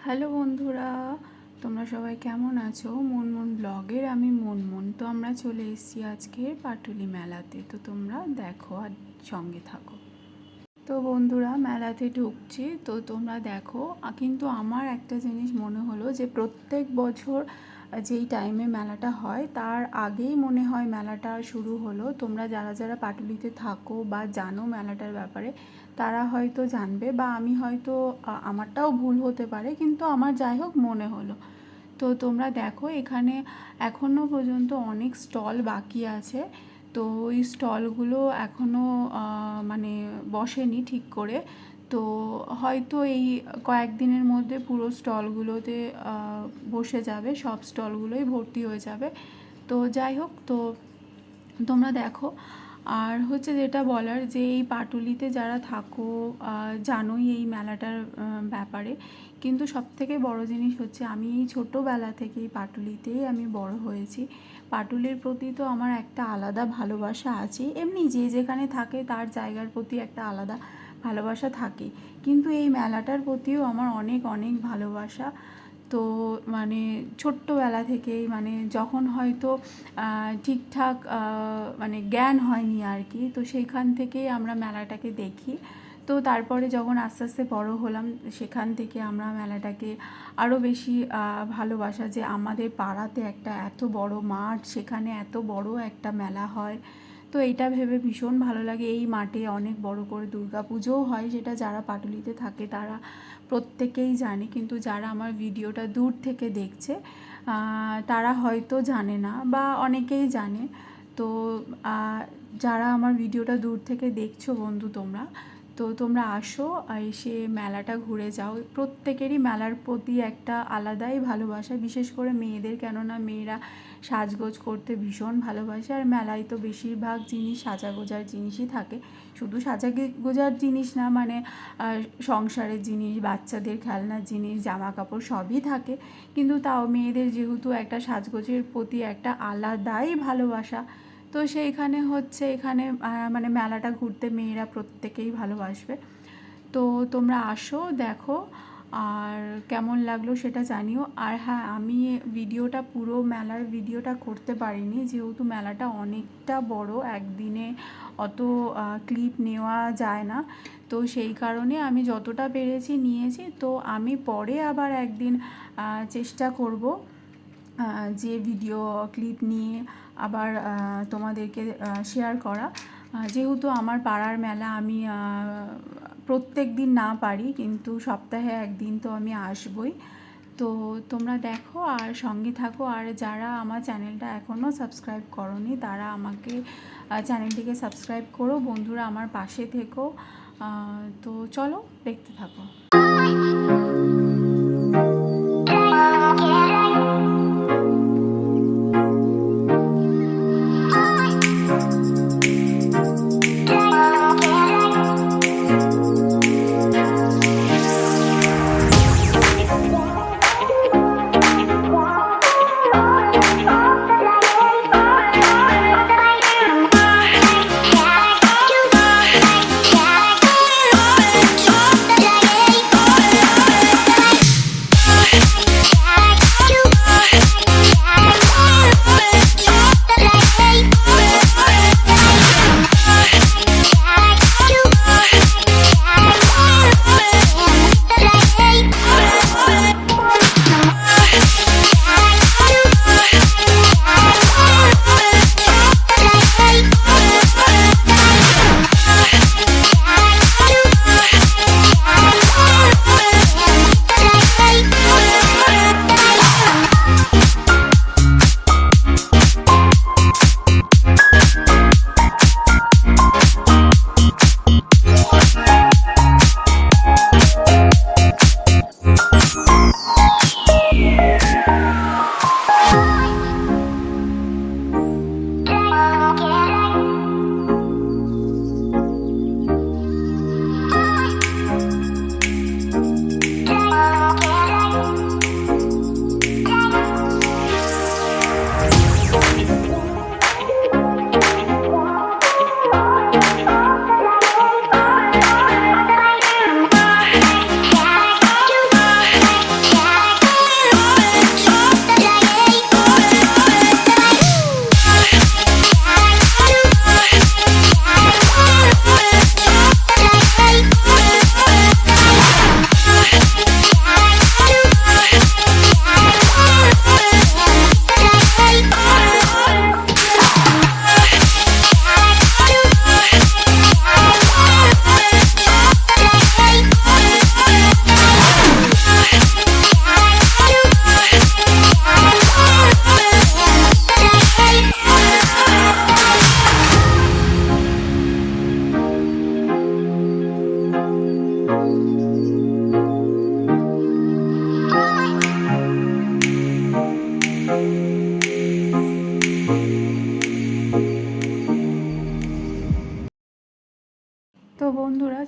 Hello বন্ধুরা, তোমরা সবাই কেমন আছো? মুনমুন ব্লগের আমি মুনমুন। তো আমরা চলে এসেছি আজকের পাটুলি মেলাতে। তো তোমরা দেখো আর সঙ্গে থাকো। তো বন্ধুরা, মেলাতে ঢুকছি, তো তোমরা দেখো। কিন্তু আমার একটা জিনিস মনে হলো যে প্রত্যেক বছর যেই টাইমে মেলাটা হয় তার আগেই মনে হয় মেলাটা শুরু হলো। তোমরা যারা যারা পাটুলিতে থাকো বা জানো মেলাটার ব্যাপারে তারা হয়তো জানবে, বা আমি হয়তো আমারটাও ভুল হতে পারে, কিন্তু আমার যাই হোক মনে হলো। তো তোমরা দেখো, এখানে এখনও পর্যন্ত অনেক স্টল বাকি আছে। তো ওই স্টলগুলো এখনও মানে বসেনি ঠিক করে। তো হয়তো এই কয়েকদিনের মধ্যে পুরো স্টলগুলোতে বসে যাবে, সব স্টলগুলোই ভর্তি হয়ে যাবে। তো যাই হোক, তো তোমরা দেখো। আর হচ্ছে যেটা বলার, যে এই পাটুলিতে যারা থাকো জানোই এই মেলাটার ব্যাপারে। কিন্তু সবথেকে বড় জিনিস হচ্ছে, আমি এই ছোটোবেলা থেকেই পাটুলিতেই আমি বড় হয়েছি। পাটুলির প্রতি তো আমার একটা আলাদা ভালোবাসা আছে। এমনি যে যেখানে থাকে তার জায়গার প্রতি একটা আলাদা ভালোবাসা থাকে, কিন্তু এই মেলাটার প্রতিও আমার অনেক অনেক ভালোবাসা। তো মানে ছোট্টবেলা থেকেই, মানে যখন হয়তো ঠিকঠাক মানে জ্ঞান হয়নি আর কি, তো সেইখান থেকেই আমরা মেলাটাকে দেখি। তো তারপরে যখন আস্তে আস্তে বড় হলাম, সেখান থেকে আমরা মেলাটাকে আরও বেশি ভালোবাসা, যে আমাদের পাড়াতে একটা এত বড় মাঠ, সেখানে এত বড় একটা মেলা হয়। তো এইটা ভেবে ভীষণ ভালো লাগে। এই মাঠে অনেক বড় করে দুর্গাপুজোও হয়, যেটা যারা পাটুলিতে থাকে তারা প্রত্যেকেই জানে, কিন্তু যারা আমার ভিডিওটা দূর থেকে দেখছে তারা হয়তো জানে না, বা অনেকেই জানে। তো যারা আমার ভিডিওটা দূর থেকে দেখছো বন্ধু, তো তোমরা আসো, এসে মেলাটা ঘুরে যাও। প্রত্যেকেরই মেলার প্রতি একটা আলাদাই ভালোবাসা, বিশেষ করে মেয়েদের, কেননা মেয়েরা সাজগোজ করতে ভীষণ ভালোবাসে। আর মেলায় তো বেশিরভাগ জিনিস সাজাগোজার জিনিসই থাকে। শুধু সাজাগোজার জিনিস না, মানে সংসারের জিনিস, বাচ্চাদের খেলনার জিনিস, জামা কাপড় সবই থাকে। কিন্তু তাও মেয়েদের যেহেতু একটা সাজগোজের প্রতি একটা আলাদাই ভালোবাসা, তো সেইখানে হচ্ছে এখানে মানে মেলাটা ঘুরতে মেয়েরা প্রত্যেকেই ভালোবাসবে। তো তোমরা আসো, দেখো, আর কেমন লাগলো সেটা জানিও। আর হ্যাঁ, আমি ভিডিওটা, পুরো মেলার ভিডিওটা করতে পারিনি, যেহেতু মেলাটা অনেকটা বড়, একদিনে অত ক্লিপ নেওয়া যায় না। তো সেই কারণে আমি যতটা পেরেছি নিয়েছি। তো আমি পরে আবার একদিন চেষ্টা করব যে ভিডিও ক্লিপ নিয়ে আবার তোমাদেরকে শেয়ার করা। যেহেতু আমার পাড়ার মেলা, আমি প্রত্যেক দিন না পারি, কিন্তু সপ্তাহে একদিন তো আমি আসবই। তো তোমরা দেখো আর সঙ্গে থাকো। আর যারা আমার চ্যানেলটা এখনও সাবস্ক্রাইব করোনি তারা আমাকে চ্যানেলটিকে সাবস্ক্রাইব করো বন্ধুরা, আমার পাশে থেকো। তো চলো, দেখতে থাকো।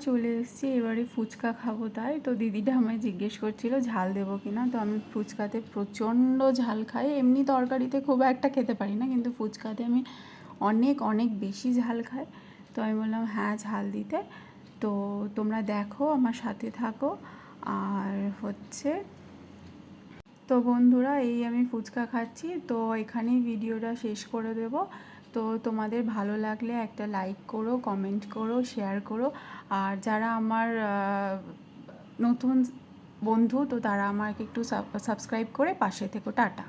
চলে এসেছি, এবারে ফুচকা খাবো। তাই তো দিদিটা আমায় জিজ্ঞেস করছিল ঝাল দেবো কি না। তো আমি ফুচকাতে প্রচণ্ড ঝাল খাই, এমনি তরকারিতে খুব একটা খেতে পারি না, কিন্তু ফুচকাতে আমি অনেক অনেক বেশি ঝাল খাই। তো আমি বললাম হ্যাঁ ঝাল দিতে। তো তোমরা দেখো, আমার সাথে থাকো। আর হচ্ছে তো বন্ধুরা, এই আমি ফুচকা খাচ্ছি, তো এখানেই ভিডিওটা শেষ করে দেব। তো তোমাদের ভালো লাগলে একটা লাইক করো, কমেন্ট করো, শেয়ার করো। আর যারা আমার নতুন বন্ধু, তো তারা আমাকে একটু সাবস্ক্রাইব করে পাশে থেকো। টাটা।